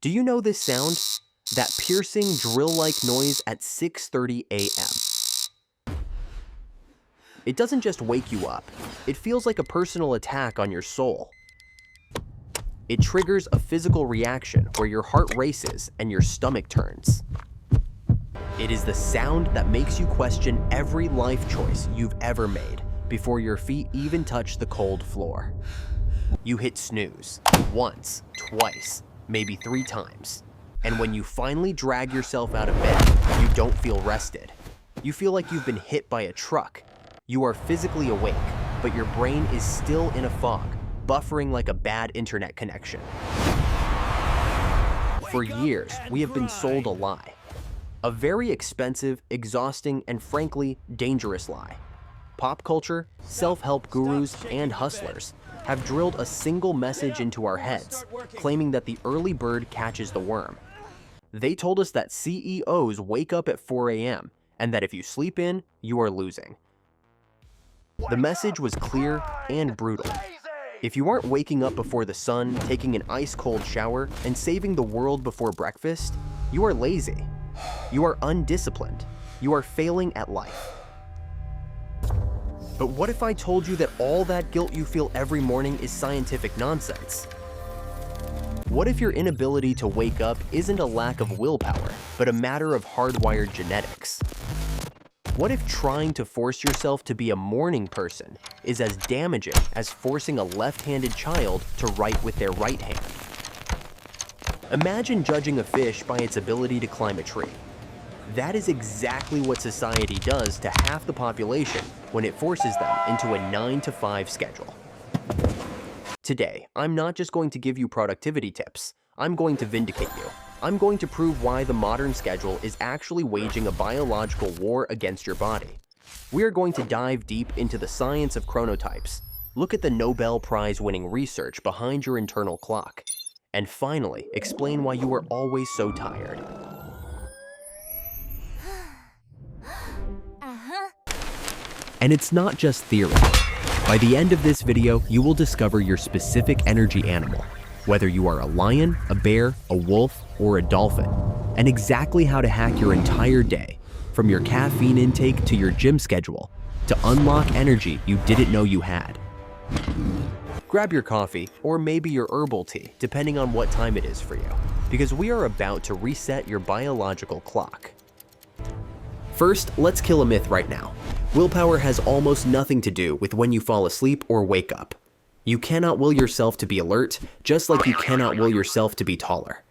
Do you know this sound? That piercing drill-like noise at 6:30 a.m. It doesn't just wake you up, it feels like a personal attack on your soul. It triggers a physical reaction where your heart races and your stomach turns. It is the sound that makes you question every life choice you've ever made before your feet even touch the cold floor. You hit snooze once, twice, maybe 3 times. And when you finally drag yourself out of bed, you don't feel rested. You feel like you've been hit by a truck. You are physically awake, but your brain is still in a fog, buffering like a bad internet connection. For years, we have been sold a lie. A very expensive, exhausting, and frankly, dangerous lie. Pop culture, self-help gurus, and hustlers have drilled a single message into our heads, claiming that the early bird catches the worm. They told us that CEOs wake up at 4 a.m. and that if you sleep in, you are losing. The message was clear and brutal. If you aren't waking up before the sun, taking an ice-cold shower, and saving the world before breakfast, you are lazy. You are undisciplined. You are failing at life. But what if I told you that all that guilt you feel every morning is scientific nonsense? What if your inability to wake up isn't a lack of willpower, but a matter of hardwired genetics? What if trying to force yourself to be a morning person is as damaging as forcing a left-handed child to write with their right hand? Imagine judging a fish by its ability to climb a tree. That is exactly what society does to half the population when it forces them into a 9-to-5 schedule. Today, I'm not just going to give you productivity tips. I'm going to vindicate you. I'm going to prove why the modern schedule is actually waging a biological war against your body. We are going to dive deep into the science of chronotypes, look at the Nobel Prize winning research behind your internal clock, and finally, explain why you are always so tired. And it's not just theory. By the end of this video, you will discover your specific energy animal, whether you are a lion, a bear, a wolf, or a dolphin, and exactly how to hack your entire day, from your caffeine intake to your gym schedule, to unlock energy you didn't know you had. Grab your coffee, or maybe your herbal tea, depending on what time it is for you, because we are about to reset your biological clock. First, let's kill a myth right now. Willpower has almost nothing to do with when you fall asleep or wake up. You cannot will yourself to be alert, just like you cannot will yourself to be taller.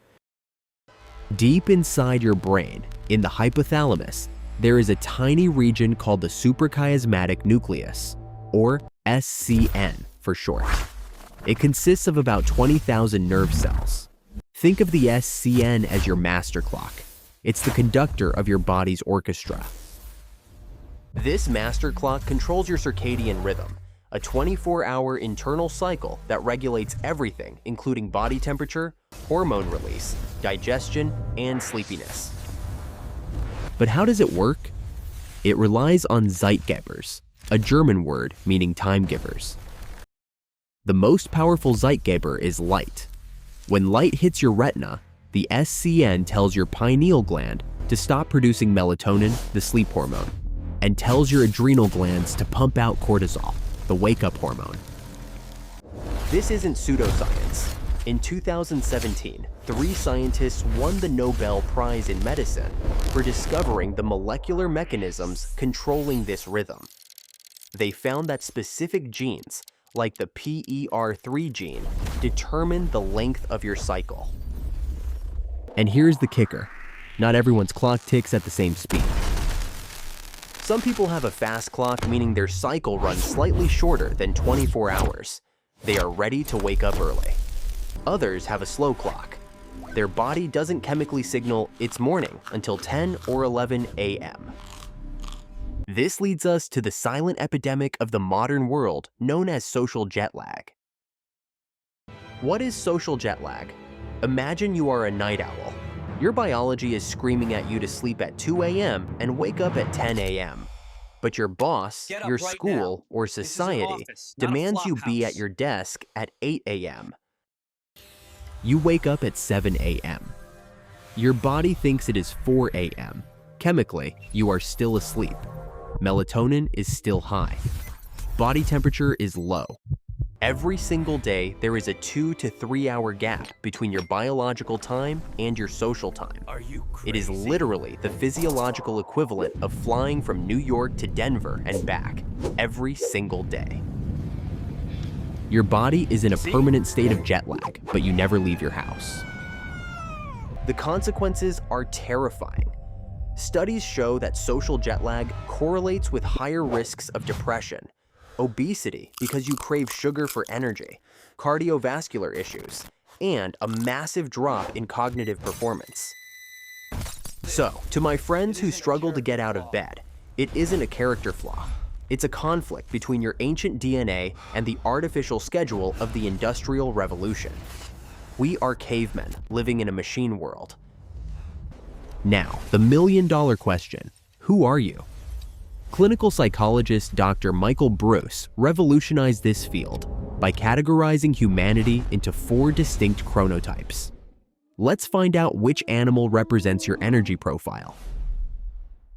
Deep inside your brain, in the hypothalamus, there is a tiny region called the suprachiasmatic nucleus, or SCN for short. It consists of about 20,000 nerve cells. Think of the SCN as your master clock. It's the conductor of your body's orchestra. This master clock controls your circadian rhythm, a 24-hour internal cycle that regulates everything, including body temperature, hormone release, digestion, and sleepiness. But how does it work? It relies on Zeitgebers, a German word meaning time givers. The most powerful Zeitgeber is light. When light hits your retina, the SCN tells your pineal gland to stop producing melatonin, the sleep hormone, and tells your adrenal glands to pump out cortisol, the wake-up hormone. This isn't pseudoscience. In 2017, 3 scientists won the Nobel Prize in medicine for discovering the molecular mechanisms controlling this rhythm. They found that specific genes, like the PER3 gene, determine the length of your cycle. And here's the kicker. Not everyone's clock ticks at the same speed. Some people have a fast clock, meaning their cycle runs slightly shorter than 24 hours. They are ready to wake up early. Others have a slow clock. Their body doesn't chemically signal it's morning until 10 or 11 a.m. This leads us to the silent epidemic of the modern world known as social jet lag. What is social jet lag? Imagine you are a night owl. Your biology is screaming at you to sleep at 2 a.m. and wake up at 10 a.m. But your boss, your school, or society demands you be at your desk at 8 a.m. You wake up at 7 a.m. Your body thinks it is 4 a.m. Chemically, you are still asleep. Melatonin is still high. Body temperature is low. Every single day, there is a 2 to 3 hour gap between your biological time and your social time. Are you crazy? It is literally the physiological equivalent of flying from New York to Denver and back every single day. Your body is in a permanent state of jet lag, but you never leave your house. The consequences are terrifying. Studies show that social jet lag correlates with higher risks of depression, obesity because you crave sugar for energy, cardiovascular issues, and a massive drop in cognitive performance. So, to my friends who struggle to get out of bed, it isn't a character flaw. It's a conflict between your ancient DNA and the artificial schedule of the Industrial Revolution. We are cavemen living in a machine world. Now, the million-dollar question: who are you? Clinical psychologist Dr. Michael Breus revolutionized this field by categorizing humanity into 4 distinct chronotypes. Let's find out which animal represents your energy profile.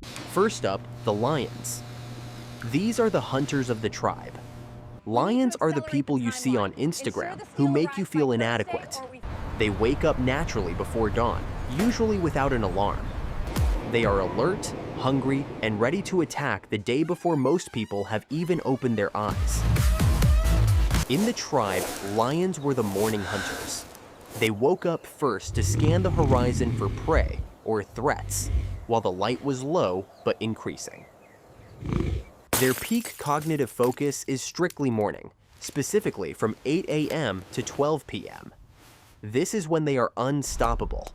First up, the lions. These are the hunters of the tribe. Lions are the people you see on Instagram who make you feel inadequate. They wake up naturally before dawn, usually without an alarm. They are alert, hungry, and ready to attack the day before most people have even opened their eyes. In the tribe, lions were the morning hunters. They woke up first to scan the horizon for prey or threats, while the light was low but increasing. Their peak cognitive focus is strictly morning, specifically from 8 a.m. to 12 p.m. This is when they are unstoppable.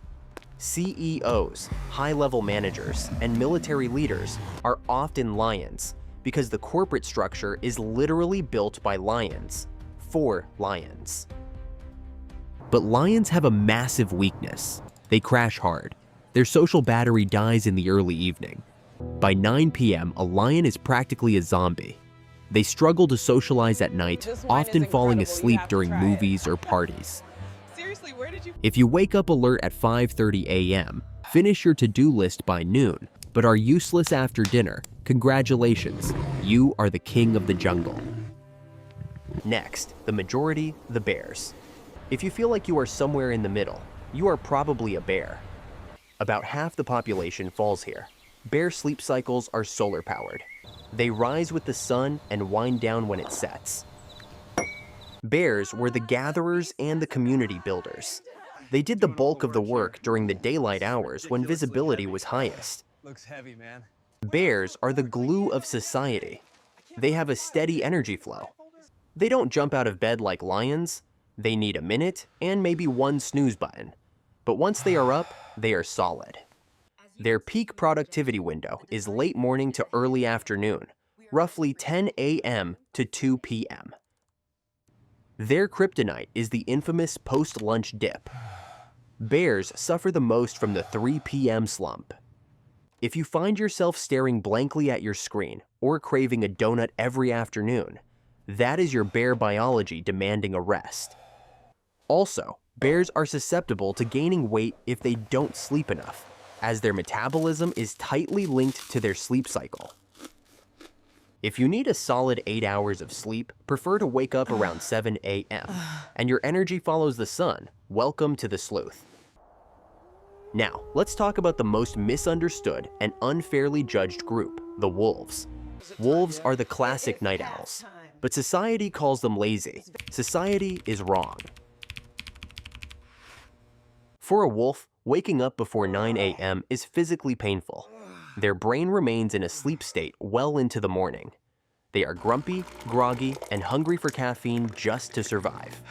CEOs, high-level managers, and military leaders are often lions because the corporate structure is literally built by lions, for lions. But lions have a massive weakness. They crash hard. Their social battery dies in the early evening. By 9 p.m., a lion is practically a zombie. They struggle to socialize at night, often falling asleep during movies or parties. Seriously, where did you? If you wake up alert at 5:30 a.m., finish your to-do list by noon, but are useless after dinner, congratulations, you are the king of the jungle. Next, the majority, the bears. If you feel like you are somewhere in the middle, you are probably a bear. About half the population falls here. Bear sleep cycles are solar-powered. They rise with the sun and wind down when it sets. Bears were the gatherers and the community builders. They did the bulk of the work during the daylight hours when visibility was highest. Looks heavy, man. Bears are the glue of society. They have a steady energy flow. They don't jump out of bed like lions. They need a minute and maybe one snooze button. But once they are up, they are solid. Their peak productivity window is late morning to early afternoon, roughly 10 a.m. to 2 p.m. Their kryptonite is the infamous post-lunch dip. Bears suffer the most from the 3 p.m. slump. If you find yourself staring blankly at your screen or craving a donut every afternoon, that is your bear biology demanding a rest. Also, bears are susceptible to gaining weight if they don't sleep enough, as their metabolism is tightly linked to their sleep cycle. If you need a solid 8 hours of sleep, prefer to wake up around 7 a.m., and your energy follows the sun, welcome to the sleuth. Now, let's talk about the most misunderstood and unfairly judged group, the wolves. Wolves are the classic night owls, but society calls them lazy. Society is wrong. For a wolf, waking up before 9 a.m. is physically painful. Their brain remains in a sleep state well into the morning. They are grumpy, groggy, and hungry for caffeine just to survive.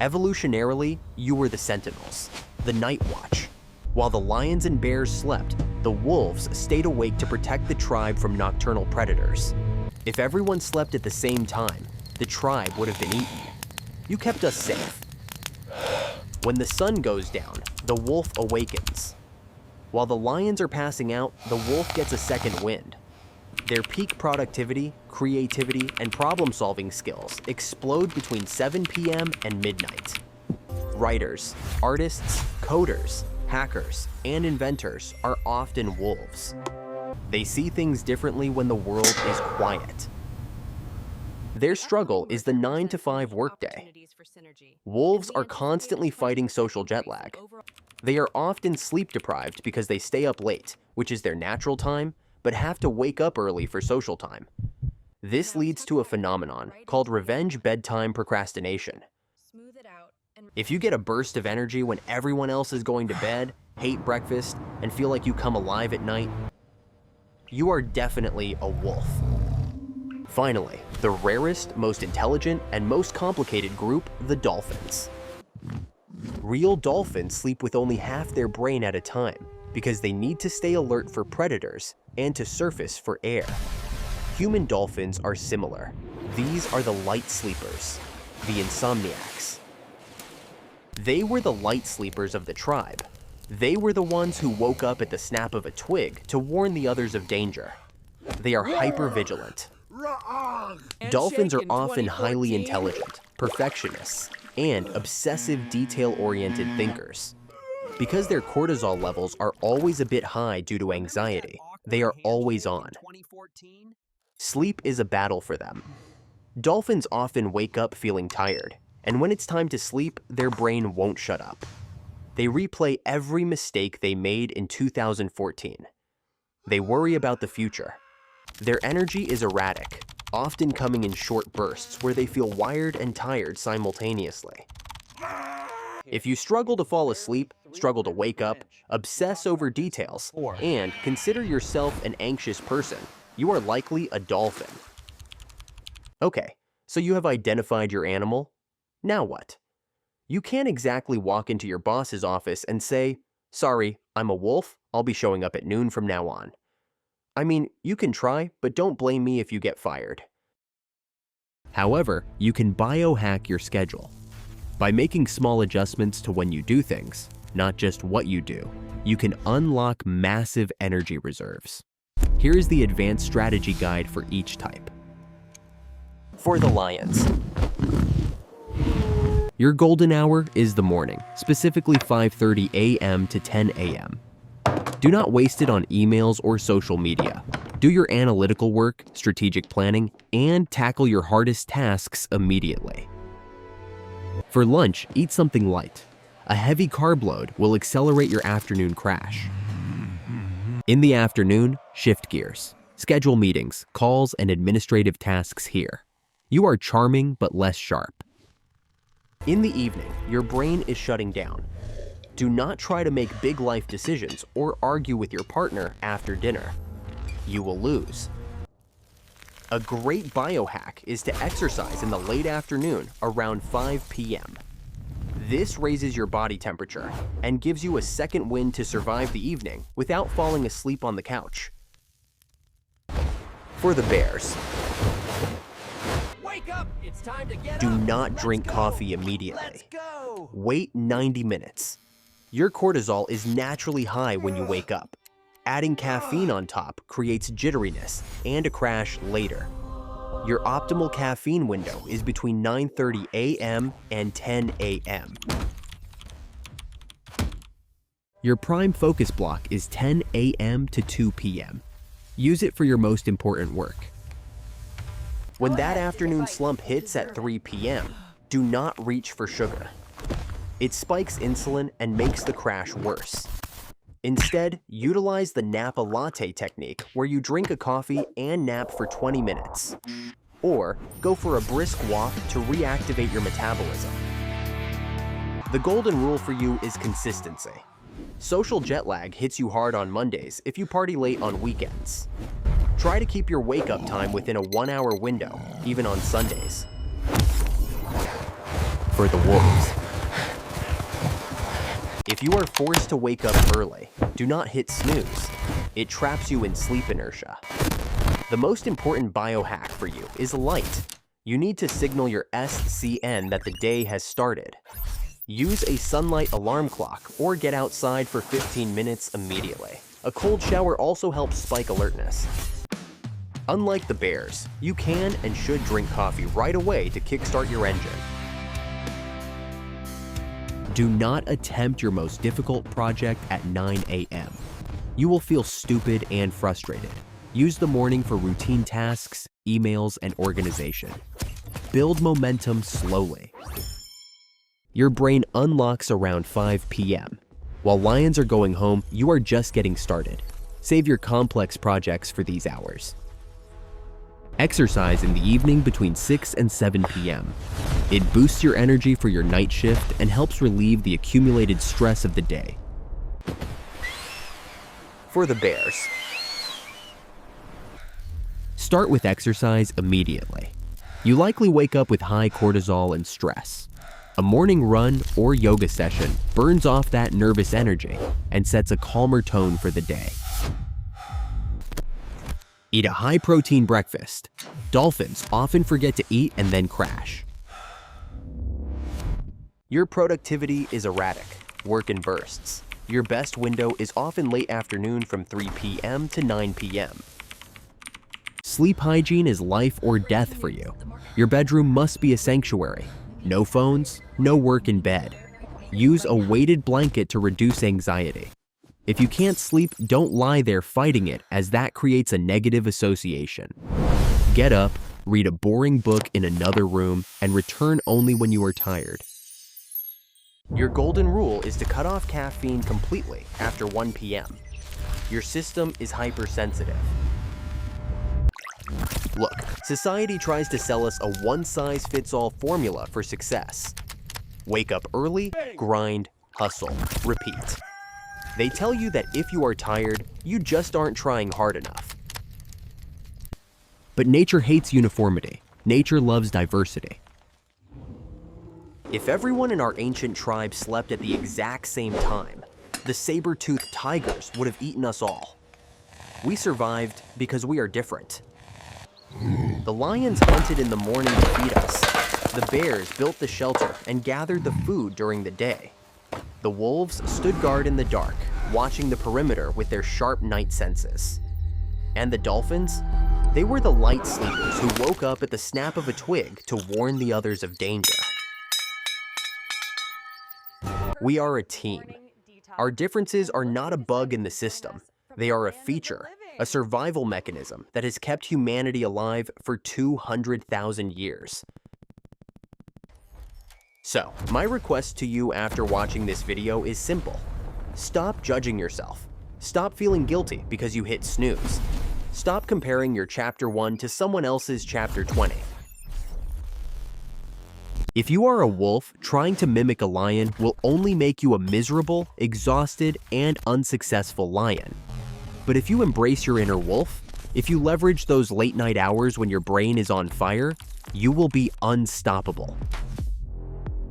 Evolutionarily, you were the sentinels, the night watch. While the lions and bears slept, the wolves stayed awake to protect the tribe from nocturnal predators. If everyone slept at the same time, the tribe would have been eaten. You kept us safe. When the sun goes down, the wolf awakens. While the lions are passing out, the wolf gets a second wind. Their peak productivity, creativity, and problem-solving skills explode between 7 p.m. and midnight. Writers, artists, coders, hackers, and inventors are often wolves. They see things differently when the world is quiet. Their struggle is the 9-to-5 workday. Wolves are constantly fighting social jet lag. They are often sleep deprived because they stay up late, which is their natural time, but have to wake up early for social time. This leads to a phenomenon called revenge bedtime procrastination. If you get a burst of energy when everyone else is going to bed, hate breakfast, and feel like you come alive at night, you are definitely a wolf. Finally, the rarest, most intelligent, and most complicated group, the dolphins. Real dolphins sleep with only half their brain at a time because they need to stay alert for predators and to surface for air. Human dolphins are similar. These are the light sleepers, the insomniacs. They were the light sleepers of the tribe. They were the ones who woke up at the snap of a twig to warn the others of danger. They are hypervigilant. Dolphins are often highly intelligent, perfectionists, and obsessive detail-oriented thinkers. Because their cortisol levels are always a bit high due to anxiety, they are always on. Sleep is a battle for them. Dolphins often wake up feeling tired, and when it's time to sleep, their brain won't shut up. They replay every mistake they made in 2014. They worry about the future. Their energy is erratic, often coming in short bursts where they feel wired and tired simultaneously. If you struggle to fall asleep, struggle to wake up, obsess over details, and consider yourself an anxious person, you are likely a dolphin. Okay, so you have identified your animal. Now what? You can't exactly walk into your boss's office and say, "Sorry, I'm a wolf, I'll be showing up at noon from now on." I mean, you can try, but don't blame me if you get fired. However, you can biohack your schedule. By making small adjustments to when you do things, not just what you do, you can unlock massive energy reserves. Here is the advanced strategy guide for each type. For the lions, your golden hour is the morning, specifically 5:30 a.m. to 10 a.m. Do not waste it on emails or social media. Do your analytical work, strategic planning, and tackle your hardest tasks immediately. For lunch, eat something light. A heavy carb load will accelerate your afternoon crash. In the afternoon, shift gears. Schedule meetings, calls, and administrative tasks here. You are charming but less sharp. In the evening, your brain is shutting down. Do not try to make big life decisions or argue with your partner after dinner. You will lose. A great biohack is to exercise in the late afternoon around 5 p.m. This raises your body temperature and gives you a second wind to survive the evening without falling asleep on the couch. For the bears, Wake up! It's time to get do up. not drink coffee immediately. Let's go! Wait 90 minutes. Your cortisol is naturally high when you wake up. Adding caffeine on top creates jitteriness and a crash later. Your optimal caffeine window is between 9:30 a.m. and 10 a.m. Your prime focus block is 10 a.m. to 2 p.m. Use it for your most important work. When that afternoon slump hits at 3 p.m., do not reach for sugar. It spikes insulin and makes the crash worse. Instead, utilize the nap a latte technique where you drink a coffee and nap for 20 minutes. Or go for a brisk walk to reactivate your metabolism. The golden rule for you is consistency. Social jet lag hits you hard on Mondays if you party late on weekends. Try to keep your wake-up time within a 1-hour window, even on Sundays. For the wolves, if you are forced to wake up early, do not hit snooze. It traps you in sleep inertia. The most important biohack for you is light. You need to signal your SCN that the day has started. Use a sunlight alarm clock or get outside for 15 minutes immediately. A cold shower also helps spike alertness. Unlike the bears, you can and should drink coffee right away to kickstart your engine. Do not attempt your most difficult project at 9 a.m. You will feel stupid and frustrated. Use the morning for routine tasks, emails, and organization. Build momentum slowly. Your brain unlocks around 5 p.m. While lions are going home, you are just getting started. Save your complex projects for these hours. Exercise in the evening between 6 and 7 p.m. It boosts your energy for your night shift and helps relieve the accumulated stress of the day. For the bears, start with exercise immediately. You likely wake up with high cortisol and stress. A morning run or yoga session burns off that nervous energy and sets a calmer tone for the day. Eat a high-protein breakfast. Dolphins often forget to eat and then crash. Your productivity is erratic. Work in bursts. Your best window is often late afternoon from 3 p.m. to 9 p.m. Sleep hygiene is life or death for you. Your bedroom must be a sanctuary. No phones, no work in bed. Use a weighted blanket to reduce anxiety. If you can't sleep, don't lie there fighting it, as that creates a negative association. Get up, read a boring book in another room, and return only when you are tired. Your golden rule is to cut off caffeine completely after 1 p.m. Your system is hypersensitive. Look, society tries to sell us a one-size-fits-all formula for success. Wake up early, grind, hustle, repeat. They tell you that if you are tired, you just aren't trying hard enough. But nature hates uniformity. Nature loves diversity. If everyone in our ancient tribe slept at the exact same time, the saber-toothed tigers would have eaten us all. We survived because we are different. The lions hunted in the morning to feed us. The bears built the shelter and gathered the food during the day. The wolves stood guard in the dark, watching the perimeter with their sharp night senses. And the dolphins? They were the light sleepers who woke up at the snap of a twig to warn the others of danger. We are a team. Our differences are not a bug in the system. They are a feature, a survival mechanism that has kept humanity alive for 200,000 years. So, my request to you after watching this video is simple. Stop judging yourself. Stop feeling guilty because you hit snooze. Stop comparing your Chapter 1 to someone else's Chapter 20. If you are a wolf, trying to mimic a lion will only make you a miserable, exhausted, and unsuccessful lion. But if you embrace your inner wolf, if you leverage those late-night hours when your brain is on fire, you will be unstoppable.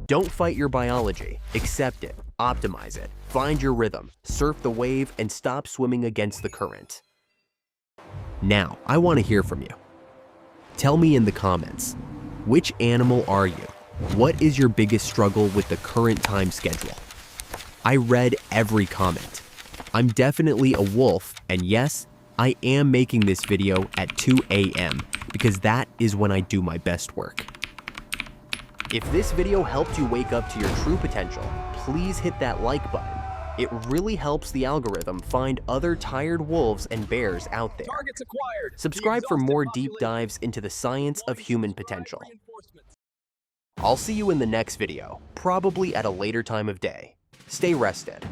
Don't fight your biology. Accept it, optimize it, find your rhythm, surf the wave, and stop swimming against the current. Now, I want to hear from you. Tell me in the comments, which animal are you? What is your biggest struggle with the current time schedule? I read every comment. I'm definitely a wolf, and yes, I am making this video at 2 a.m. because that is when I do my best work. If this video helped you wake up to your true potential, please hit that like button. It really helps the algorithm find other tired wolves and bears out there. Targets acquired. Subscribe for more deep dives into the science of human potential. I'll see you in the next video, probably at a later time of day. Stay rested.